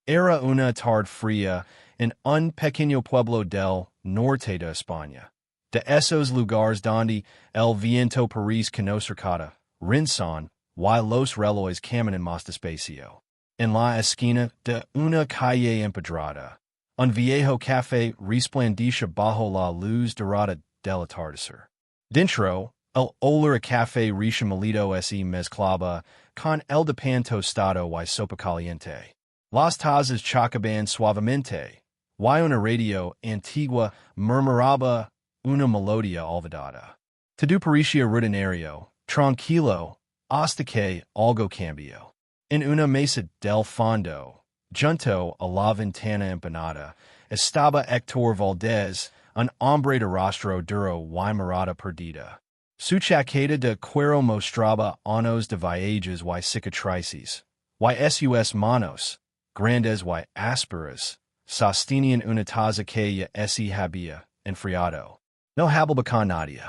Era una tarde fría en un pequeño pueblo del norte de España. De esos lugares donde el viento parece que no cercada, rinson, y los relojes caminan más despacio. En la esquina de una calle empedrada, un viejo café resplandece bajo la luz dorada del atardecer. Dentro, el olor a café recién molido se mezclaba con el de pan tostado y sopa caliente. Las tazas chocaban suavemente, y una radio antigua murmuraba una melodía olvidada. Todo parecía rutinario, tranquilo, hasta que algo cambió. En una mesa del fondo, junto a la ventana empanada, estaba Héctor Valdés, un hombre de rostro duro y mirada perdida. Su chaqueta de cuero mostraba años de viajes y cicatrices, y sus manos, grandes y ásperas, sostenían una taza que ya se había enfriado. No hablaba con nadie.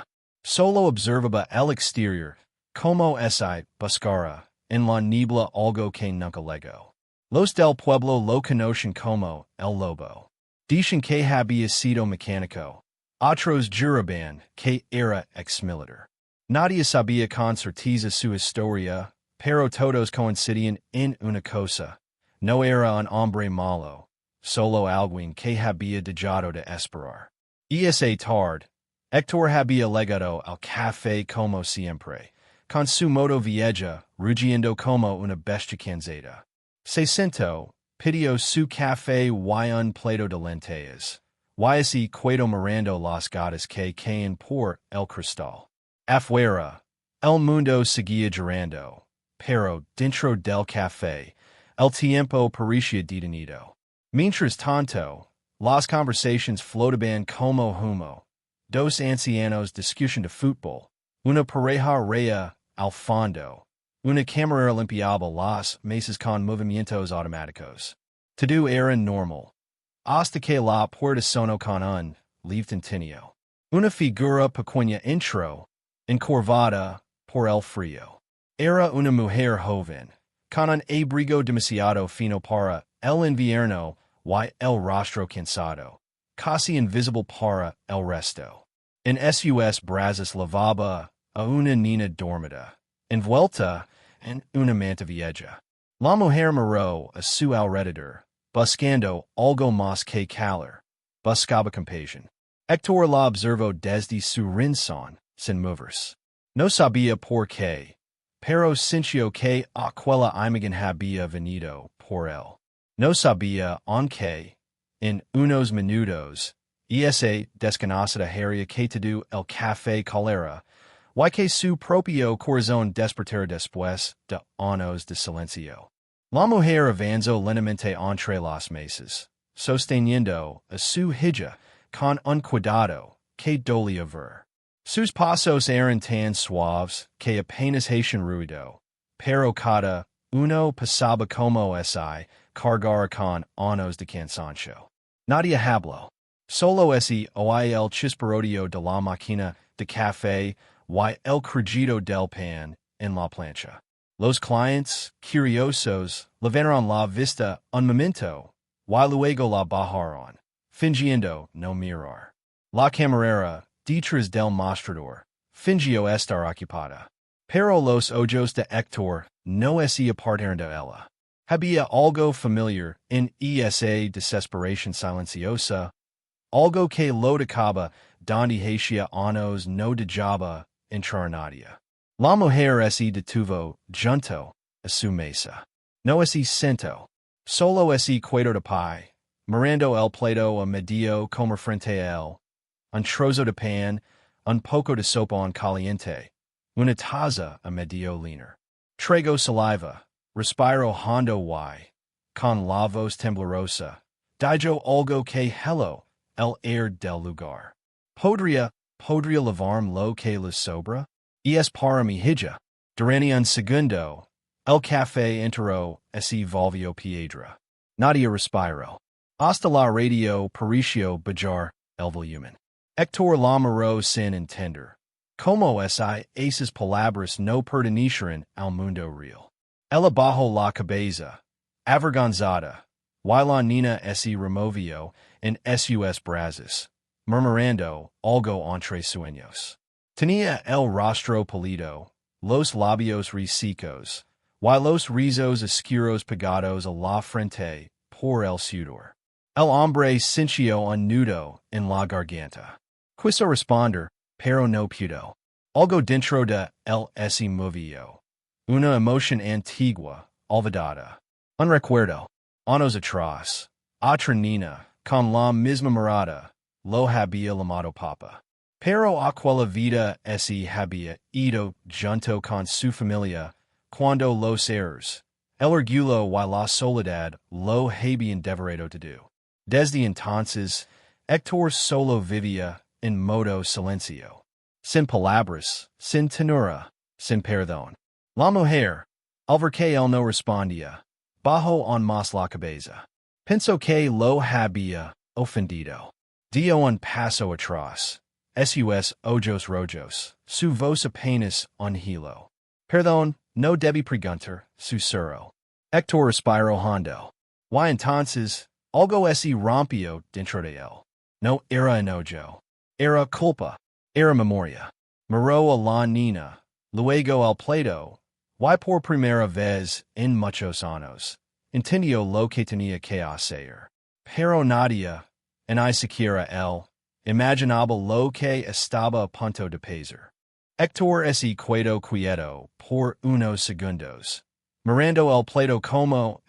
Solo observaba el exterior, como se buscara en la niebla algo que nunca llegó. Los del pueblo lo conocen como el lobo. Dicen que había sido mecánico. Otros juraban que era ex-militar. Nadie sabía con certeza su historia, pero todos coincidían en una cosa. No era un hombre malo, solo alguien que había dejado de esperar. Y esa tarde, Héctor había llegado al café como siempre, con su moto vieja, rugiendo como una bestia cansada. Se sentó, pidió su café y un plato de lentejas, y así quedó mirando las gotas que caen por el cristal. Afuera, el mundo seguía girando, pero dentro del café, el tiempo parecía detenido. Mientras tanto, las conversaciones flotaban como humo. Dos ancianos discutían de fútbol, una pareja reía al fondo, una camarera limpiaba las mesas con movimientos automáticos. Todo era normal, hasta que la puerta sonó con un levantinio. Una figura pequeña entró, encorvada por el frío. Era una mujer joven, con un abrigo demasiado fino para el invierno y el rostro cansado, casi invisible para el resto. En sus brazos lavaba a una niña dormida, envuelta en una manta vieja. La mujer miró a su alrededor, buscando algo más que calor. Buscaba compasión. Héctor la observó desde su rincón, sin moverse. No sabía por qué, pero sintió que aquella imagen había venido por él. No sabía aunque, en unos minutos, esa desconocida haría que todo el café calera, y que su propio corazón despertara después de años de silencio. La mujer avanzó lentamente entre las mesas, sosteniendo a su hija con un cuidado que dolía ver. Sus pasos eran tan suaves que apenas hacían ruido, pero cada uno pasaba como si cargara con años de cansancio. Nadie habló. Solo ese oía el chisporoteo de la máquina de café y el crujido del pan en la plancha. Los clientes, curiosos, levantaron la vista un momento, y luego la bajaron, fingiendo no mirar. La camarera, detrás del mostrador, fingió estar ocupada. Pero los ojos de Héctor no se apartaron de ella. Había algo familiar en esa desesperación silenciosa, algo que lo dejaba donde hacía años no dejaba entrar nadie. La mujer se detuvo junto a su mesa. No se sentó, solo se quedó de pie, mirando el plato a medio comer frente a él, un trozo de pan, un poco de sopa en caliente, una taza a medio llenar. Trago saliva, respiro hondo y, con la voz temblorosa, dijo algo que hello el air del lugar. Podría lavarme lo que les sobra? Y es para mi hija. Durante un segundo, el café enteró se volvió piedra. Nadie respiró. Hasta la radio pareció bajar el volumen. Héctor la miró sin entender. Como esas palabras no pertenecieran al mundo real. Ella bajó la cabeza, avergonzada, y la nina se removio, en sus brazos, murmurando algo entre sueños. Tenía el rostro pálido, los labios resecos, y los rizos oscuros pegados a la frente, por el sudor. El hombre sintió un nudo en la garganta. Quiso responder, pero no pudo. Algo dentro de él se movió. Una emoción antigua, olvidada. Un recuerdo. Años atrás. Otra niña, con la misma mirada, lo había llamado papa. Pero aquella vida se había ido junto con su familia, cuando los errores, el orgullo y la soledad lo habían devorado todo. Desde entonces, Héctor solo vivía en modo silencio. Sin palabras, sin tenura, sin perdón. La mujer, al ver que él no respondía, bajó aún más la cabeza. Pensó que lo había ofendido. Dio un paso atrás. Sus ojos rojos, su voz apenas un hilo. Perdón, no debí preguntar, susurró. Héctor respiró hondo. Y entonces, algo se rompió dentro de él. No era enojo. Era culpa. Era memoria. Miró a la niña, luego al plato, y por primera vez en muchos años, entendió lo que tenía que hacer. Pero nadie, ni siquiera él, imaginaba lo que estaba a punto de pasar. Héctor se quedó quieto por unos segundos, mirando el plato como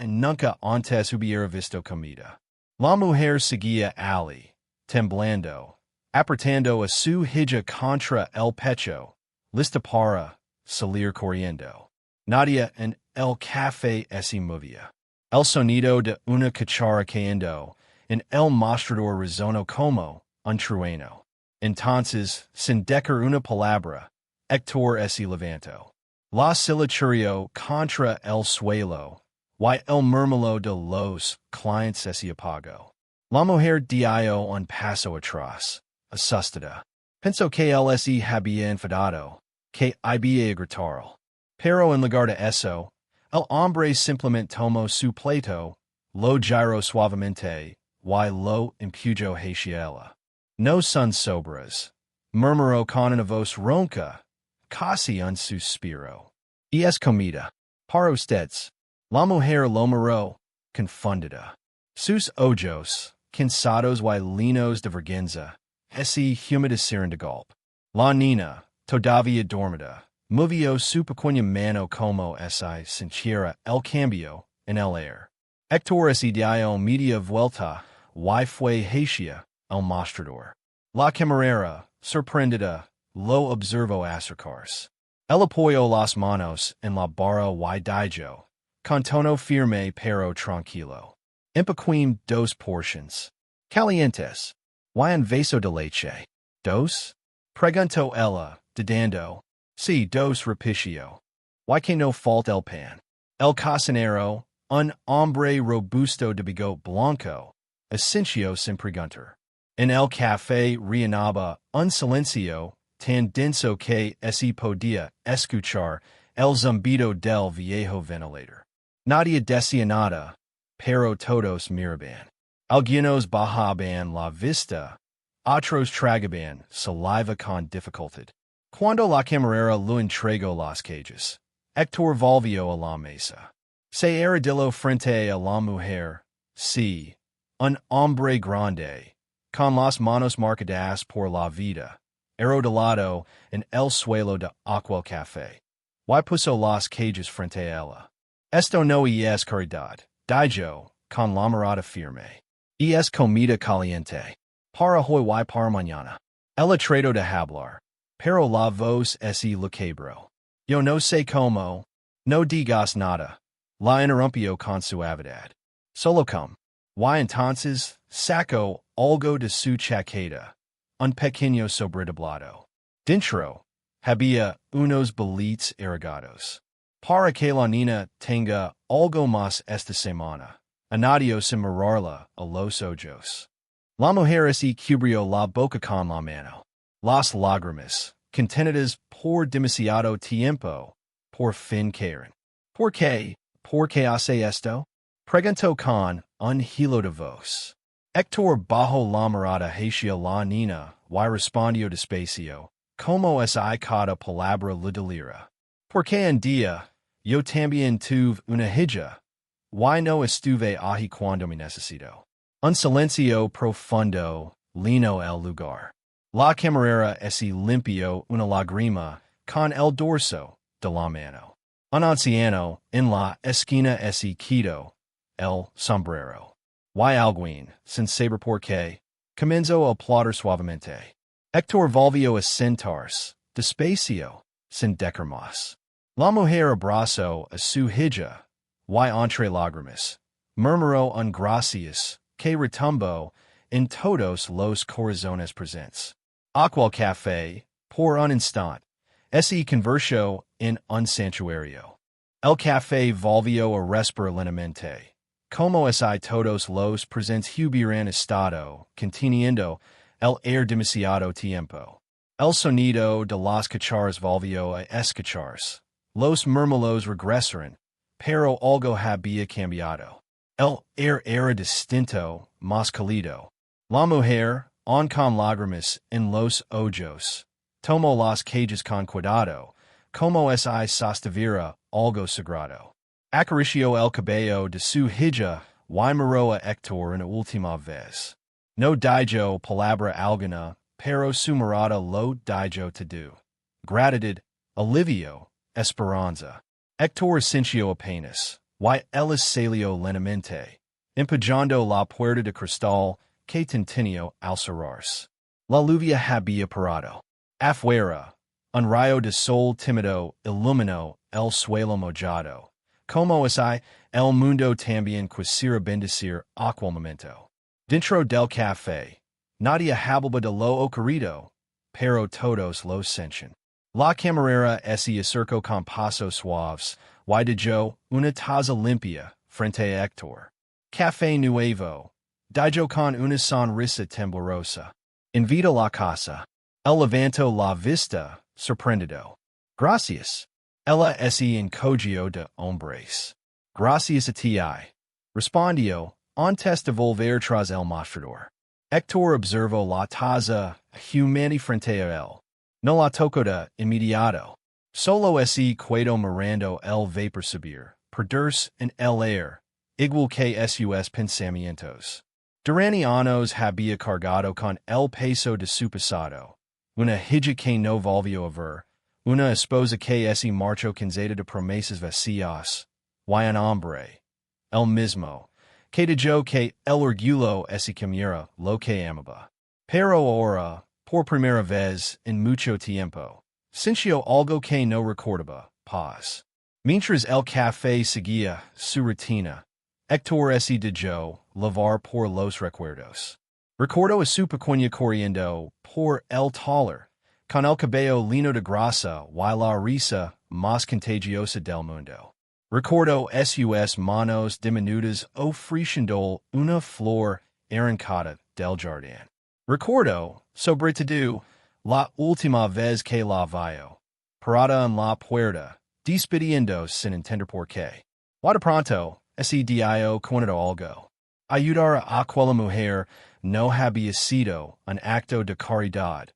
nunca antes hubiera visto comida. La mujer seguía allí, temblando, apretando a su hija contra el pecho, lista para salir corriendo. Nadie en el café se movía. El sonido de una cuchara cayendo en el mostrador resonó como un trueno. Entonces, sin decir una palabra, Héctor se levantó. La silenciario contra el suelo, y el murmullo de los clientes se apagó. La mujer dio un paso atrás, asustada. Pensó que él se había enfadado, que había gritado. Pero en lugar de eso, el hombre simplemente tomó su plato, lo giró suavemente, y lo empujó hacia ella. No son sobras, murmuró con una voz ronca, casi un suspiro. Y es comida. Para ustedes. La mujer lo miró, confundida. Sus ojos, cansados y llenos de vergüenza, se humedecieron de golpe. La niña, todavía dormida, movió su pequeña mano como si sintiera el cambio en el aire. Héctor se dio media vuelta y fue hacia el mostrador. La camarera, sorprendida, lo observó acercarse. Él apoyó las manos en la barra y dijo, con tono firme pero tranquilo. Empaquim dos portions. Calientes. Y un vaso de leche. Dos? Preguntó ella, dudando. Sí, dos repitió. Y que no falta el pan. El cocinero, un hombre robusto de bigote blanco, asintió sin preguntar. En el café reinaba un silencio tan denso que se podía escuchar el zumbido del viejo ventilador. Nadie decía nada, pero todos miraban. Algunos bajaban la vista, otros tragaban saliva con dificultad. Cuando la camarera lo entregó las cajas, Héctor volvió a la mesa. Se arrodilló frente a la mujer, sí, un hombre grande, con las manos marcadas por la vida, arrodillado en el suelo de aquel café. Y puso las cajas frente a ella. Esto no es caridad, dijo, con la mirada firme. Es comida caliente. Para hoy y para mañana. Ella trató de hablar, pero la voz se le quebró. Yo no sé cómo. No digas nada. La interrumpió con suavidad. Solo come. Y entonces, sacó algo de su chaqueta. Un pequeño sobredoblado. Dentro, había unos billetes irrigados. Para que la niña tenga algo más esta semana. Añadió sin mirarla a los ojos. La mujer se cubrió la boca con la mano. Las lágrimas, contenidas por demasiado tiempo, por fin cayeron. ¿Por qué? ¿Por qué hace esto? Pregunto con un hilo de voz. Hector bajo la mirada hacia la nina, y respondió despacio, como es I cada palabra la delira. Porque un día, yo también tuve una hija, y no estuve allí cuando me necesito. Un silencio profundo, lino el lugar. La camarera ese limpio una lágrima, con el dorso de la mano. Un anciano, en la esquina ese quito, el sombrero. Y alguien, sin saber por qué, comenzó a aplaudir suavemente. Hector volvió a sentarse, despacio, sin decir más. La mujer abrazó a su hija, y entre lágrimas, murmuró un gracias, que retumbó en todos los corazones presentes. Aquel café, por un instante, ese conversió en un santuario. El café volvió a respirar lentamente. Como es I todos los presentes hubieran estado, conteniendo el air demasiado tiempo. El sonido de las cucharas volvió a escucharse. Los murmullos regresaron, pero algo había cambiado. El air era distinto, más cálido. La mujer, con lágrimas en los ojos, tomó las cajas con cuidado, como es I sostuviera algo sagrado. Acarició el cabello de su hija, y miró a Hector una última vez. No dijo palabra alguna, pero su mirada lo dijo todo. Gratitud, alivio, esperanza. Hector sintió apenas, y él salió lentamente, empujando la puerta de cristal que tintineó al cerrarse. La lluvia había parado. Afuera, un rayo de sol tímido iluminó el suelo mojado. Como es I, el mundo también quisiera bendecir aquel momento. Dentro del café, nadie hablaba de lo ocurrido, pero todos lo sentían. La camarera se acercó con pasos suaves, y dijo una taza limpia frente a Hector. Café nuevo, dijo con una sonrisa temblorosa. Invita la casa. Él levantó la vista, sorprendido. Gracias. Ella se encogió de hombres. Gracias a ti. Respondió, antes de volver tras el mostrador. Hector observó la taza, humana frente a él. No la tocó de inmediato. Solo se quedó mirando el vapor subir, perderse en el aire, igual que sus pensamientos. Durante años había cargado con el peso de su pasado. Una hija que no volvió a ver, una esposa que se marchó cansada de promesas vacías, y un hombre, el mismo, que dijo que el orgullo se comiera lo que amaba. Pero ahora, por primera vez en mucho tiempo, sintió algo que no recordaba, paz. Mientras el café seguía su rutina, Hector se dejó lavar por los recuerdos. Recordó a su pequeña corriendo por el taller, con el cabello lino de grasa y la risa más contagiosa del mundo. Recordó sus manos diminutas ofreciendo una flor arrancada del jardín. Recordó, sobre todo, la última vez que la vio, parada en la puerta, despidiendo sin entender por qué. Y de pronto, ese dio cuenta algo. Ayudar a aquella mujer no había sido un acto de caridad,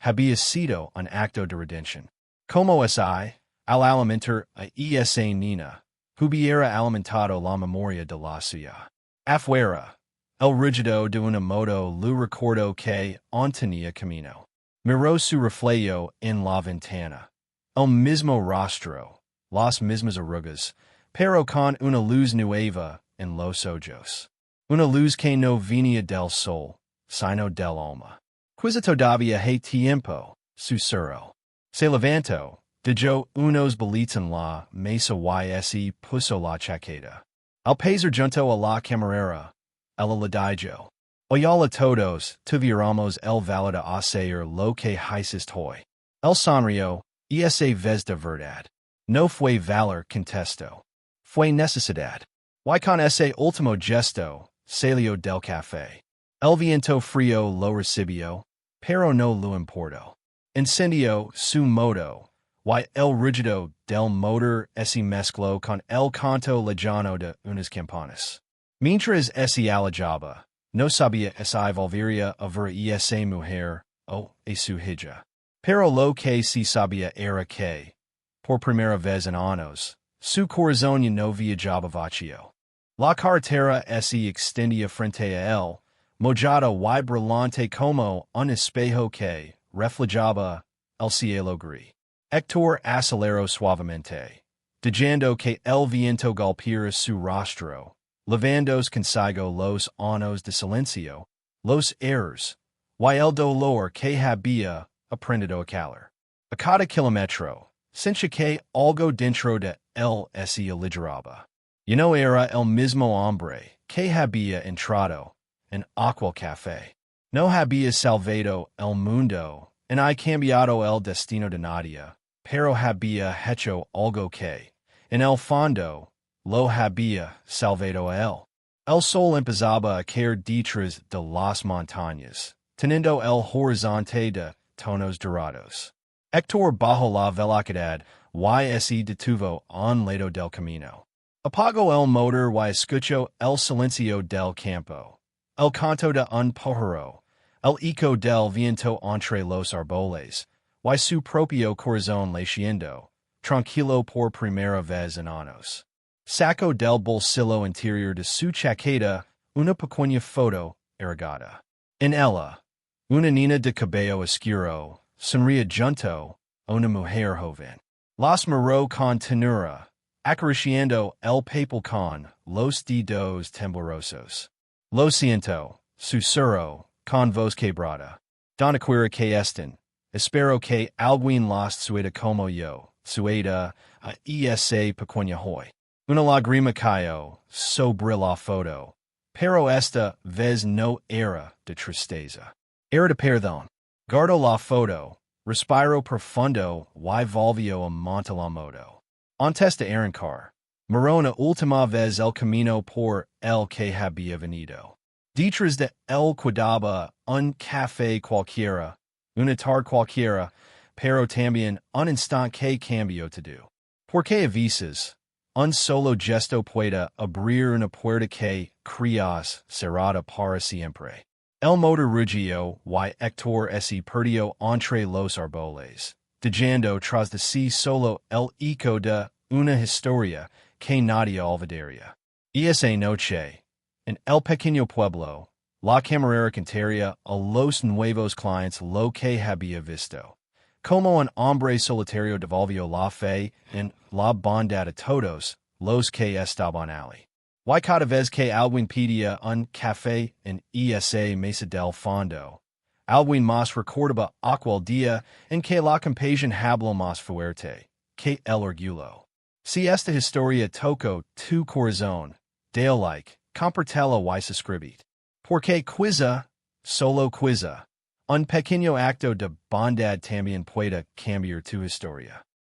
había sido un acto de redención. Como es I, al alimentar a esa nina, hubiera alimentado la memoria de la suya. Afuera, el rígido de una moto lo recordó que aún tenía camino. Miró su reflejo en la ventana. El mismo rostro, las mismas arrugas, pero con una luz nueva en los ojos. Una luz que no venía del sol, sino del alma. Quizá todavía hay tiempo, susurró. Se levantó, dijo unos belitos en la mesa y se puso la chaqueta. Al pasar junto a la camarera, ella le dijo, Oyala todos, tuviéramos el valor de hacer lo que hiciste hoy. El sonrió, y esa vez de verdad. No fue valor, contestó. Fue necesidad. Y con ese último gesto, salió del café. El viento frío lo recibió, pero no lo importó. Encendió su moto, y el rugido del motor se mezcló con el canto lejano de unas campanas. Mientras ese alajaba, no sabía esa volvería a ver esa mujer, o a su hija. Pero lo que sí sabía era que, por primera vez en años, su corazón no viajaba vacío. La carretera se extendía frente a él, mojada y brillante como un espejo que reflejaba el cielo gris. Héctor aceleró suavemente, dejando que el viento golpeara su rostro, levandos consigo los años de silencio, los errores, y el dolor que había aprendido a calar. A cada kilómetro, sentía que algo dentro de él se aligeraba. Y no era el mismo hombre que había entrado en aquel café. No había salvado el mundo, y cambiado el destino de Nadia, pero había hecho algo que, en el fondo, lo había salvado a él. El sol empezaba a caer detrás de las montañas, teniendo el horizonte de tonos dorados. Héctor bajó la velocidad y se detuvo en lado del camino. Apagó el motor y escuchó el silencio del campo, el canto de un pájaro, el eco del viento entre los árboles, y su propio corazón latiendo, tranquilo por primera vez en años. Sacó del bolsillo interior de su chaqueta una pequeña foto erigada. En ella, una niña de cabello oscuro sonría junto a una mujer joven. Las miró con ternura, acariciando el papel con los dedos temblorosos. Lo siento, susurró, con voz quebrada. Donde quiera que estén, espero que alguien las sueda como yo, sueda a ese pequeño hoy. Una lágrima cayó sobre la foto, pero esta vez no era de tristeza. Era de perdón. Guardó la foto, respiró profundo y volvió a montar la moto. Antes de arrancar, miró una última vez el camino por el que había venido. Detrás de él quedaba un café cualquiera, una tarde cualquiera, pero también un instante que cambió todo. Porque a veces, un solo gesto puede abrir una puerta que creas cerrada para siempre. El motor rugió y Héctor se perdió entre los árboles, dejando tras de sí solo el eco de una historia que nadie olvidaría. Y esa noche, en el pequeño pueblo, la camarera contaría a los nuevos clientes lo que había visto. Como un hombre solitario devolvió la fe en la bondad a todos los que estaban allí. Y cada vez que alguien pedía un café en esa mesa del fondo, alguien más recordaba aquel día en que la compasión habló más fuerte que el orgullo. Si esta historia tocó tu corazón, dale like, compartela y suscribit. Porque quizá, solo quizá, un pequeño acto de bondad también puede cambiar tu historia.